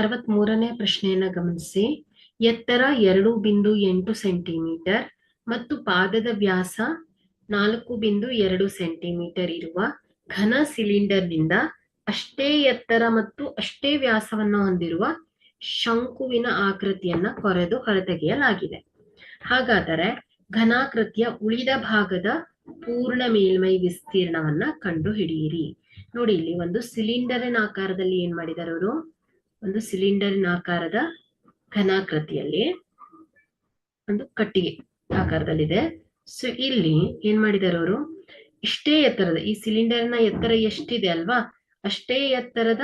63ನೇ ಪ್ರಶ್ನೆಯನ್ನ ಗಮನಿಸಿ. ಎತ್ತರ 2.8 ಸೆಂಟಿಮೀಟರ್ ಮತ್ತು ಪಾದದ ವ್ಯಾಸ 4.2 ಸೆಂಟಿಮೀಟರ್ ಇರುವ ಘನ ಸಿಲಿಂಡರ್ನಿಂದ ಅಷ್ಟೇ ಎತ್ತರ ಮತ್ತು ಅಷ್ಟೇ ವ್ಯಾಸವನ್ನು ಹೊಂದಿರುವ ಶಂಕುವಿನ ಆಕೃತಿಯನ್ನ ಕೊರೆದು ಹೊರತೆಗೆಯಲಾಗಿದೆ. ಹಾಗಾದರೆ ಘನಾಕೃತಿಯ ಉಳಿದ ಭಾಗದ ಪೂರ್ಣ ಮೇಲ್ಮೈ ವಿಸ್ತೀರ್ಣವನ್ನ ಕಂಡು ಹಿಡಿಯಿರಿ. ನೋಡಿ, ಇಲ್ಲಿ ಒಂದು ಸಿಲಿಂಡರಿನ ಆಕಾರದಲ್ಲಿ ಏನ್ ಮಾಡಿದಾರೆ ಅವರು, ಒಂದು ಸಿಲಿಂಡರಿನ ಆಕಾರದ ಘನಾಕೃತಿಯಲ್ಲಿ ಒಂದು ಕಟ್ಟಿಗೆ ಆಕಾರದಲ್ಲಿದೆ. ಸೊ ಇಲ್ಲಿ ಏನ್ ಮಾಡಿದಾರೆ ಅವರು, ಇಷ್ಟೇ ಎತ್ತರದ, ಈ ಸಿಲಿಂಡರ್ನ ಎತ್ತರ ಎಷ್ಟಿದೆ ಅಲ್ವಾ, ಅಷ್ಟೇ ಎತ್ತರದ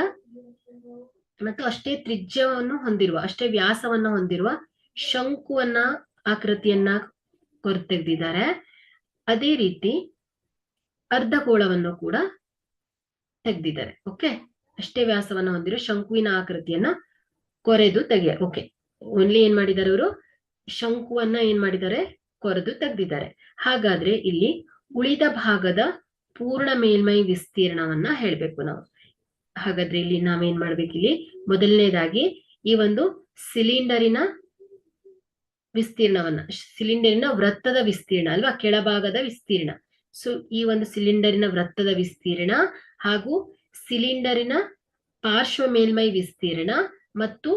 ಮತ್ತು ಅಷ್ಟೇ ತ್ರಿಜ್ಯವನ್ನು ಹೊಂದಿರುವ, ಅಷ್ಟೇ ವ್ಯಾಸವನ್ನ ಹೊಂದಿರುವ ಶಂಕುವನ್ನ ಆಕೃತಿಯನ್ನ ತೆಗೆದಿದ್ದಾರೆ. ಅದೇ ರೀತಿ ಅರ್ಧಗೋಳವನ್ನು ಕೂಡ ತೆಗೆದಿದ್ದಾರೆ. ಓಕೆ, ಅಷ್ಟೇ ವ್ಯಾಸವನ್ನ ಹೊಂದಿರೋ ಶಂಕುವಿನ ಆಕೃತಿಯನ್ನ ಕೊರೆದು ತೆಗೆಯ. ಓಕೆ, ಓನ್ಲಿ ಏನ್ ಮಾಡಿದ್ದಾರೆ ಅವರು, ಶಂಕುವನ್ನ ಏನ್ ಮಾಡಿದ್ದಾರೆ, ಕೊರೆದು ತೆಗೆದಿದ್ದಾರೆ. ಹಾಗಾದ್ರೆ ಇಲ್ಲಿ ಉಳಿದ ಭಾಗದ ಪೂರ್ಣ ಮೇಲ್ಮೈ ವಿಸ್ತೀರ್ಣವನ್ನ ಹೇಳ್ಬೇಕು ನಾವು. ಹಾಗಾದ್ರೆ ಇಲ್ಲಿ ನಾವೇನ್ ಮಾಡ್ಬೇಕು, ಇಲ್ಲಿ ಮೊದಲನೇದಾಗಿ ಈ ಒಂದು ಸಿಲಿಂಡರಿನ ವಿಸ್ತೀರ್ಣವನ್ನ, ಸಿಲಿಂಡರಿನ ವೃತ್ತದ ವಿಸ್ತೀರ್ಣ ಅಲ್ವಾ, ಕೆಳಭಾಗದ ವಿಸ್ತೀರ್ಣ. ಸೊ ಈ ಒಂದು ಸಿಲಿಂಡರಿನ ವೃತ್ತದ ವಿಸ್ತೀರ್ಣ ಹಾಗೂ ಸಿಲಿಂಡರಿನ ಪಾರ್ಶ್ವ ಮೇಲ್ಮೈ ವಿಸ್ತೀರ್ಣ ಮತ್ತು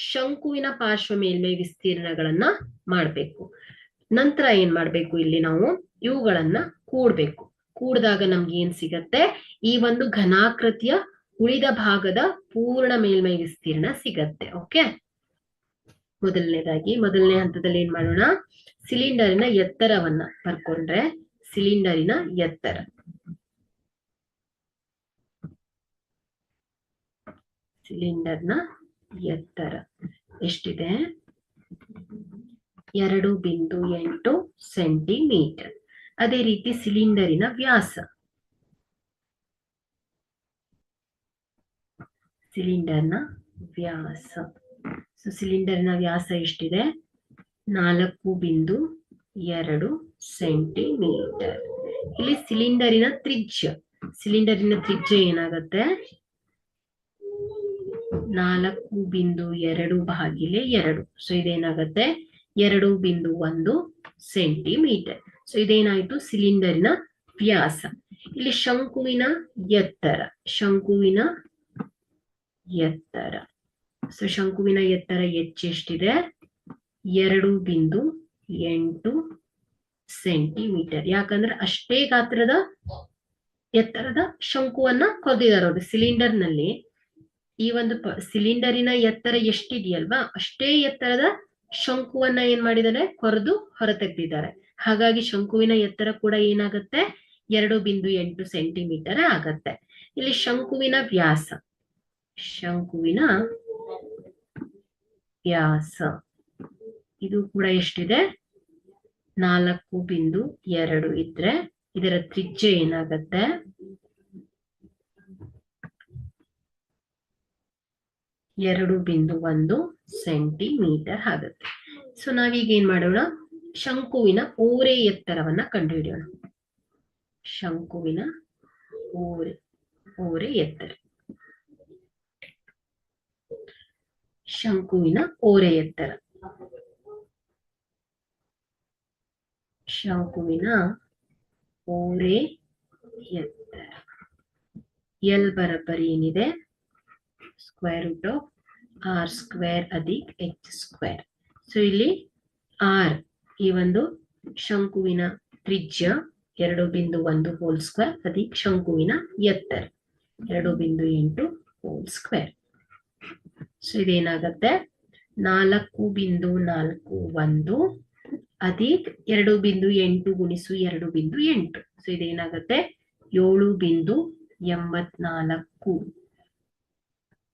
ಶಂಕುವಿನ ಪಾರ್ಶ್ವ ಮೇಲ್ಮೈ ವಿಸ್ತೀರ್ಣಗಳನ್ನ ಮಾಡ್ಬೇಕು. ನಂತರ ಏನ್ ಮಾಡ್ಬೇಕು, ಇಲ್ಲಿ ನಾವು ಇವುಗಳನ್ನ ಕೂಡ್ಬೇಕು. ಕೂಡಿದಾಗ ನಮ್ಗೆ ಏನ್ ಸಿಗತ್ತೆ, ಈ ಒಂದು ಘನಾಕೃತಿಯ ಉಳಿದ ಭಾಗದ ಪೂರ್ಣ ಮೇಲ್ಮೈ ವಿಸ್ತೀರ್ಣ ಸಿಗತ್ತೆ. ಓಕೆ, ಮೊದಲನೇ ಹಂತದಲ್ಲಿ ಏನ್ ಮಾಡೋಣ, ಸಿಲಿಂಡರಿನ ಎತ್ತರವನ್ನ ಬರ್ಕೊಂಡ್ರೆ, ಸಿಲಿಂಡರಿನ ಎತ್ತರ ಎಷ್ಟಿದೆ, 2.8 ಸೆಂಟಿಮೀಟರ್. ಅದೇ ರೀತಿ ಸಿಲಿಂಡರಿನ ವ್ಯಾಸ, ಸಿಲಿಂಡರ್ನ ವ್ಯಾಸ ಎಷ್ಟಿದೆ, 4.2 ಸೆಂಟಿಮೀಟರ್. ಇಲ್ಲಿ ಸಿಲಿಂಡರಿನ ತ್ರಿಜ್ಯ ಏನಾಗತ್ತೆ, 4.2 ಭಾಗಿಲೆ 2. ಸೊ ಇದೇನಾಗತ್ತೆ 2.1 ಸೆಂಟಿಮೀಟರ್. ಸೊ ಇದೇನಾಯ್ತು ಸಿಲಿಂಡರಿನ ವ್ಯಾಸ. ಇಲ್ಲಿ ಶಂಕುವಿನ ಎತ್ತರ, ಸೊ ಶಂಕುವಿನ ಎತ್ತರ ಎಷ್ಟಿದೆ, 2.8 ಸೆಂಟಿಮೀಟರ್. ಯಾಕಂದ್ರೆ ಅಷ್ಟೇ ಗಾತ್ರದ ಎತ್ತರದ ಶಂಕುವನ್ನ ಕೊರೆದಿದ್ದಾರೆ ಅವರು ಸಿಲಿಂಡರ್ ನಲ್ಲಿ. ಈ ಒಂದು ಸಿಲಿಂಡರಿನ ಎತ್ತರ ಎಷ್ಟಿದೆಯಲ್ವಾ, ಅಷ್ಟೇ ಎತ್ತರದ ಶಂಕುವನ್ನ ಏನ್ ಮಾಡಿದ್ದಾರೆ, ಕೊರೆದು ಹೊರತೆಗೆದಿದ್ದಾರೆ. ಹಾಗಾಗಿ ಶಂಕುವಿನ ಎತ್ತರ ಕೂಡ ಏನಾಗತ್ತೆ, 2.8 ಸೆಂಟಿಮೀಟರ್ ಆಗತ್ತೆ. ಇಲ್ಲಿ ಶಂಕುವಿನ ವ್ಯಾಸ ಇದು ಕೂಡ ಎಷ್ಟಿದೆ, 4.2 ಇದ್ರೆ ಇದರ ತ್ರಿಜ್ಯ ಏನಾಗತ್ತೆ, 2.1 ಸೆಂಟಿಮೀಟರ್ ಆಗುತ್ತೆ. ಸೊ ನಾವೀಗ ಏನ್ ಮಾಡೋಣ, ಶಂಕುವಿನ ಓರೆ ಎತ್ತರವನ್ನ ಕಂಡುಹಿಡಿಯೋಣ. ಶಂಕುವಿನ ಓರೆ ಎತ್ತರ, ಶಂಕುವಿನ ಓರೆ ಎತ್ತರ ಎಲ್ ಬರೋಬ್ಬರಿ ಏನಿದೆ, √r² ಅಧಿಕ್ h². ಸೊ ಇಲ್ಲಿ r ಈ ಒಂದು ಶಂಕುವಿನ ತ್ರಿಜ್ಯ 2.1 2 ಅಧಿಕ್ ಶಂಕುವಿನ ಎತ್ತರ 2.8 ಸೊ ಇದೇನಾಗತ್ತೆ, 4.41 ಅಧಿಕ್ 2.8 ಗುಣಿಸು 2.8. ಸೊ ಇದೇನಾಗತ್ತೆ 7.84.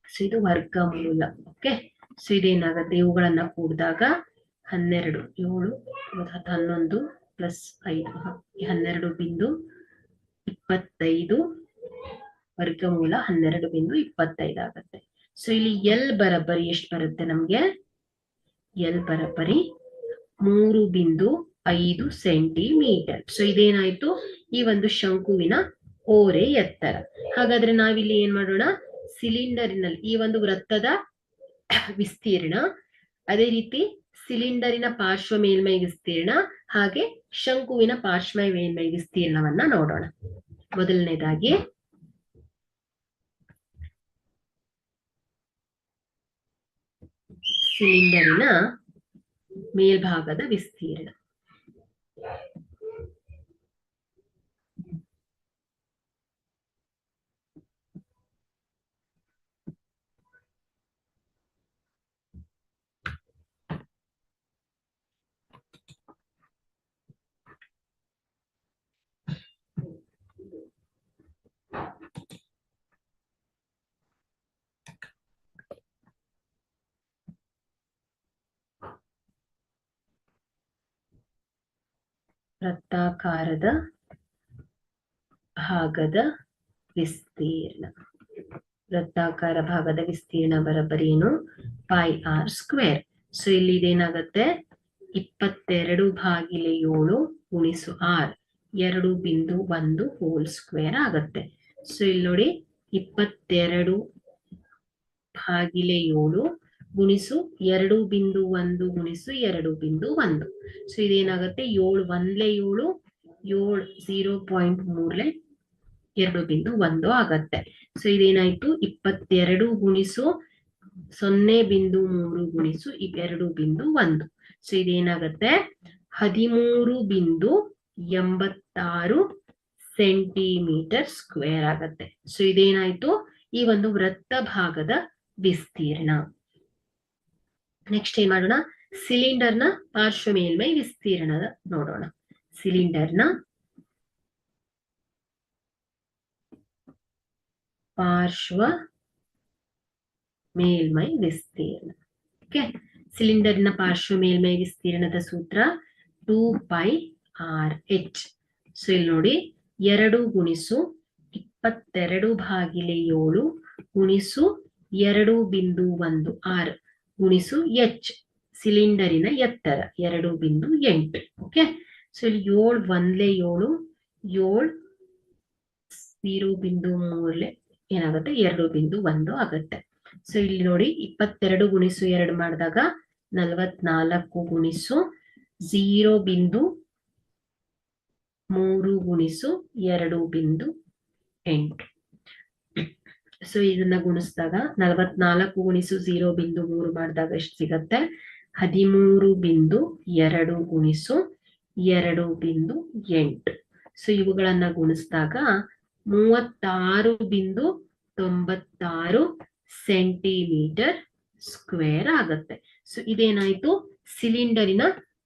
ಸೊ ಇದು ವರ್ಗಮೂಲ. ಓಕೆ, ಸೊ ಇದೇನಾಗತ್ತೆ, ಇವುಗಳನ್ನ ಕೂಡಿದಾಗ 12, 7, 11 ಪ್ಲಸ್ 5 12.25 ವರ್ಗಮೂಲ 12.25 ಆಗುತ್ತೆ. ಸೊ ಇಲ್ಲಿ ಎಲ್ ಬರೋಬ್ಬರಿ ಎಷ್ಟು ಬರುತ್ತೆ ನಮ್ಗೆ, ಎಲ್ ಬರೋಬ್ಬರಿ 3.5 ಸೆಂಟಿಮೀಟರ್. ಸೊ ಇದೇನಾಯ್ತು, ಈ ಒಂದು ಶಂಕುವಿನ ಓರೆ ಎತ್ತರ. ಹಾಗಾದ್ರೆ ನಾವಿಲ್ಲಿ ಏನ್ ಮಾಡೋಣ, ಸಿಲಿಂಡರಿನಲ್ಲಿ ಈ ಒಂದು ವೃತ್ತದ ವಿಸ್ತೀರ್ಣ, ಅದೇ ರೀತಿ ಸಿಲಿಂಡರಿನ ಪಾರ್ಶ್ವ ಮೇಲ್ಮೈ ವಿಸ್ತೀರ್ಣ ಹಾಗೆ ಶಂಕುವಿನ ಪಾರ್ಶ್ವ ಮೇಲ್ಮೈ ವಿಸ್ತೀರ್ಣವನ್ನ ನೋಡೋಣ. ಮೊದಲನೇದಾಗಿ ಸಿಲಿಂಡರಿನ ಮೇಲ್ಭಾಗದ ವಿಸ್ತೀರ್ಣ. ವೃತ್ತಾಕಾರದ ಭಾಗದ ವಿಸ್ತೀರ್ಣ. ವೃತ್ತಾಕಾರ ಭಾಗದ ವಿಸ್ತೀರ್ಣ ಬರೋಬ್ಬರಿ ಏನು? Pi R square. ಸೊ ಇಲ್ಲಿ ಇದೇನಾಗತ್ತೆ? 22/7 ಗುಣಿಸು ಆರ್ 2.1 ಹೋಲ್ ಸ್ಕ್ವೇರ್ ಆಗತ್ತೆ. ಸೊ ಇಲ್ಲಿ ನೋಡಿ 22/7 ಗುಣಿಸು 2.1 ಗುಣಿಸು 2.1. ಸೊ ಇದೇನಾಗತ್ತೆ? 7 1 7 0.3 2.1 ಆಗತ್ತೆ. ಸೊ ಇದೇನಾಯ್ತು? 22 ಗುಣಿಸು 0.3 ಗುಣಿಸು 2.1. ಸೊ ಇದೇನಾಗತ್ತೆ? 13.86 ಸೆಂಟಿಮೀಟರ್ ಸ್ಕ್ವೇರ್ ಆಗತ್ತೆ. ಸೊ ಇದೇನಾಯ್ತು? ಈ ಒಂದು ವೃತ್ತ ಭಾಗದ ವಿಸ್ತೀರ್ಣ. ನೆಕ್ಸ್ಟ್ ಏನ್ ಮಾಡೋಣ? ಸಿಲಿಂಡರ್ನ ಪಾರ್ಶ್ವ ಮೇಲ್ಮೈ ವಿಸ್ತೀರ್ಣ ನೋಡೋಣ. ಸಿಲಿಂಡರ್ನ ಪಾರ್ಶ್ವ ಮೇಲ್ಮೈ ವಿಸ್ತೀರ್ಣ. ಓಕೆ, ಸಿಲಿಂಡರ್ನ ಪಾರ್ಶ್ವ ಮೇಲ್ಮೈ ವಿಸ್ತೀರ್ಣದ ಸೂತ್ರ 2πRh. ಸೊ ಇಲ್ಲಿ ನೋಡಿ 2 ಗುಣಿಸು 22/7 ಗುಣಿಸು 2.1 r ಗುಣಿಸು h ಸಿಲಿಂಡರಿನ ಎತ್ತರ 2.8. ಓಕೆ, ಸೊ ಇಲ್ಲಿ 7 1 7 0.3 ಏನಾಗುತ್ತೆ? 2.1 ಆಗುತ್ತೆ. ಸೊ ಇಲ್ಲಿ ನೋಡಿ 22 ಗುಣಿಸು 2 ಮಾಡಿದಾಗ 44 ಗುಣಿಸು 0.3 ಗುಣಿಸು 2.8. ಸೊ ಇದನ್ನ ಗುಣಿಸಿದಾಗ 44 ಗುಣಿಸು 0.3 ಮಾಡಿದಾಗ ಎಷ್ಟು ಸಿಗತ್ತೆ? 13.2 ಗುಣಿಸು 2.8. ಸೊ ಇವುಗಳನ್ನ ಗುಣಿಸಿದಾಗ 36.96 ಸೆಂಟಿಮೀಟರ್ ಸ್ಕ್ವೇರ್ ಆಗತ್ತೆ. ಸೊ ಇದೇನಾಯ್ತು? ಸಿಲಿಂಡರಿನ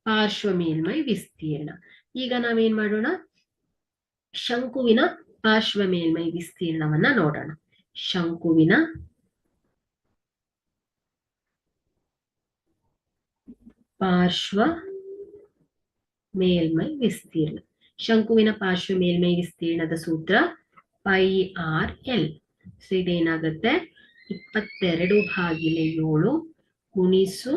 ಪಾರ್ಶ್ವ ಮೇಲ್ಮೈ ವಿಸ್ತೀರ್ಣ. ಈಗ ನಾವೇನ್ ಮಾಡೋಣ? ಶಂಕುವಿನ ಪಾರ್ಶ್ವ ಮೇಲ್ಮೈ ವಿಸ್ತೀರ್ಣವನ್ನ ನೋಡೋಣ. ಶಂಕುವಿನ ಪಾರ್ಶ್ವ ಮೇಲ್ಮೈ ವಿಸ್ತೀರ್ಣ. ಶಂಕುವಿನ ಪಾರ್ಶ್ವ ಮೇಲ್ಮೈ ವಿಸ್ತೀರ್ಣದ ಸೂತ್ರ πRL. ಸೊ ಇದೇನಾಗತ್ತೆ? 22/7 ಗುಣಿಸು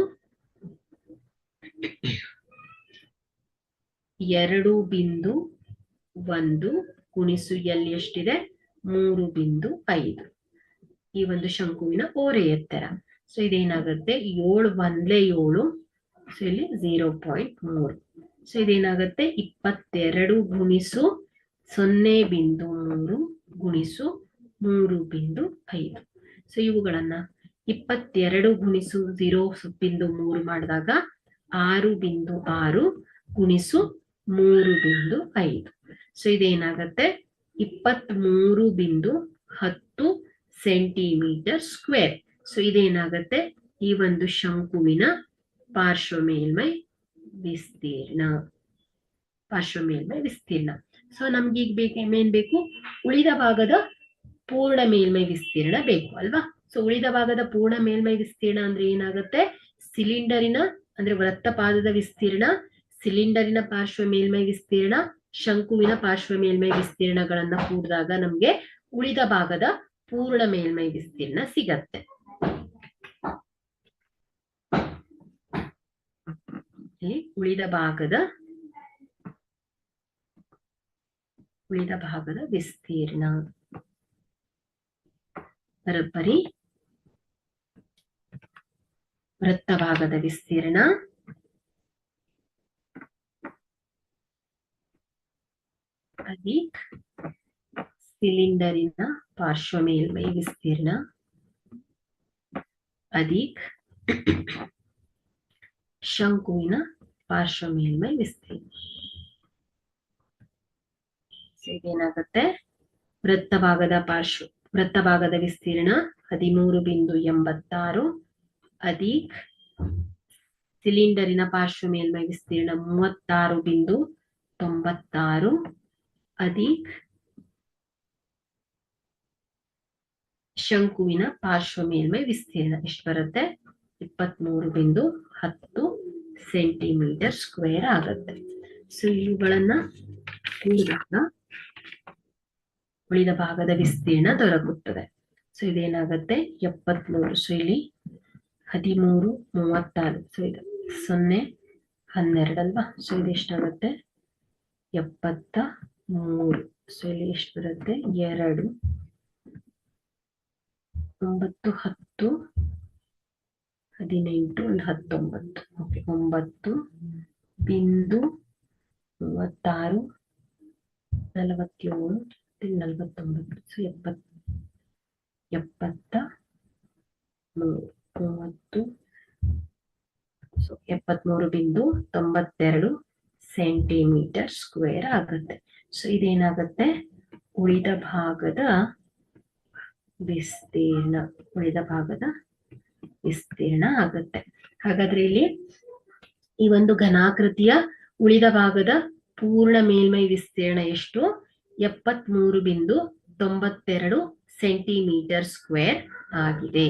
2.1 ಗುಣಿಸು ಎಲ್ ಎಷ್ಟಿದೆ? 3.5. ಈ ಒಂದು ಶಂಕುವಿನ ಓರೆ ಎತ್ತರ. ಸೊ ಇದೇನಾಗುತ್ತೆ? 7 1 7 ಸೊ ಇಲ್ಲಿ 0.3. ಸೊ ಇದೇನಾಗುತ್ತೆ? 22 ಗುಣಿಸು 0.3 ಗುಣಿಸು 3.5. ಸೊ ಇವುಗಳನ್ನ 22 ಗುಣಿಸು 0.3 ಮಾಡಿದಾಗ 6.6 ಗುಣಿಸು 3.5. ಸೊ ಇದೇನಾಗತ್ತೆ? 23.10 centimetre square. ಸೊ ಇದೇನಾಗತ್ತೆ? ಈ ಒಂದು ಶಂಕುವಿನ ಪಾರ್ಶ್ವ ಮೇಲ್ಮೈ ವಿಸ್ತೀರ್ಣ. ಪಾರ್ಶ್ವ ಮೇಲ್ಮೈ ವಿಸ್ತೀರ್ಣ. ಸೊ ನಮ್ಗೆ ಈಗ ಏನ್ ಬೇಕು? ಉಳಿದ ಭಾಗದ ಪೂರ್ಣ ಮೇಲ್ಮೈ ವಿಸ್ತೀರ್ಣ ಬೇಕು ಅಲ್ವಾ? ಸೊ ಉಳಿದ ಭಾಗದ ಪೂರ್ಣ ಮೇಲ್ಮೈ ವಿಸ್ತೀರ್ಣ ಅಂದ್ರೆ ಏನಾಗುತ್ತೆ? ಸಿಲಿಂಡರಿನ ಅಂದ್ರೆ ವೃತ್ತ ಪಾದದ ವಿಸ್ತೀರ್ಣ, ಸಿಲಿಂಡರಿನ ಪಾರ್ಶ್ವ ಮೇಲ್ಮೈ ವಿಸ್ತೀರ್ಣ, ಶಂಕುವಿನ ಪಾರ್ಶ್ವ ಮೇಲ್ಮೈ ವಿಸ್ತೀರ್ಣಗಳನ್ನ ಕೂಡಿದಾಗ ನಮ್ಗೆ ಉಳಿದ ಭಾಗದ ಪೂರ್ಣ ಮೇಲ್ಮೈ ವಿಸ್ತೀರ್ಣ ಸಿಗತ್ತೆ. ಉಳಿದ ಭಾಗದ ವಿಸ್ತೀರ್ಣ ಬರೋಬ್ಬರಿ ವೃತ್ತ ಭಾಗದ ವಿಸ್ತೀರ್ಣ ಅಧಿಕ್ ಸಿಲಿಂಡರಿನ ಪಾರ್ಶ್ವ ಮೇಲ್ಮೈ ವಿಸ್ತೀರ್ಣ ಅಧಿಕ್ ಶಂಕುವಿನ ಪಾರ್ಶ್ವ ಮೇಲ್ಮೈ ವಿಸ್ತೀರ್ಣ. ಇದೇನಾಗುತ್ತೆ, ವೃತ್ತ ಭಾಗದ ವಿಸ್ತೀರ್ಣ 13.86 ಅಧಿಕ್ ಸಿಲಿಂಡರಿನ ಪಾರ್ಶ್ವ ಮೇಲ್ಮೈ ವಿಸ್ತೀರ್ಣ 36.96 ಅಧಿಕ್ ಶಂಕುವಿನ ಪಾರ್ಶ್ವ ಮೇಲ್ಮೈ ವಿಸ್ತೀರ್ಣ ಎಷ್ಟು ಬರುತ್ತೆ, 23.10 ಸೆಂಟಿಮೀಟರ್ ಸ್ಕ್ವೇರ್ ಆಗುತ್ತೆ. ಸೊ ಇವುಗಳನ್ನ ಕೂಡಿದಾಗ ಉಳಿದ ಭಾಗದ ವಿಸ್ತೀರ್ಣ ದೊರಕುತ್ತದೆ. ಸೊ ಇದೇನಾಗುತ್ತೆ 73. ಸೊ ಇಲ್ಲಿ 13, 36. ಸೊ ಇದು 0, 12 ಅಲ್ವಾ. ಸೊ ಇದು ಎಷ್ಟಾಗುತ್ತೆ 73. ಸೊ ಇಲ್ಲಿ ಎಷ್ಟು ಬರುತ್ತೆ 2, 9, 10, 18, 19. ಓಕೆ, 9.36, 47, 49. ಸೊ 73.92 ಸೆಂಟಿಮೀಟರ್ ಸ್ಕ್ವೇರ್ ಆಗುತ್ತೆ. ಸೊ ಇದೇನಾಗುತ್ತೆ ಉಳಿದ ಭಾಗದ ವಿಸ್ತೀರ್ಣ ಆಗುತ್ತೆ. ಹಾಗಾದ್ರೆ ಇಲ್ಲಿ ಈ ಒಂದು ಘನಾಕೃತಿಯ ಉಳಿದ ಭಾಗದ ಪೂರ್ಣ ಮೇಲ್ಮೈ ವಿಸ್ತೀರ್ಣ ಎಷ್ಟು, 73.92 ಸೆಂಟಿಮೀಟರ್ ಸ್ಕ್ವೇರ್ ಆಗಿದೆ.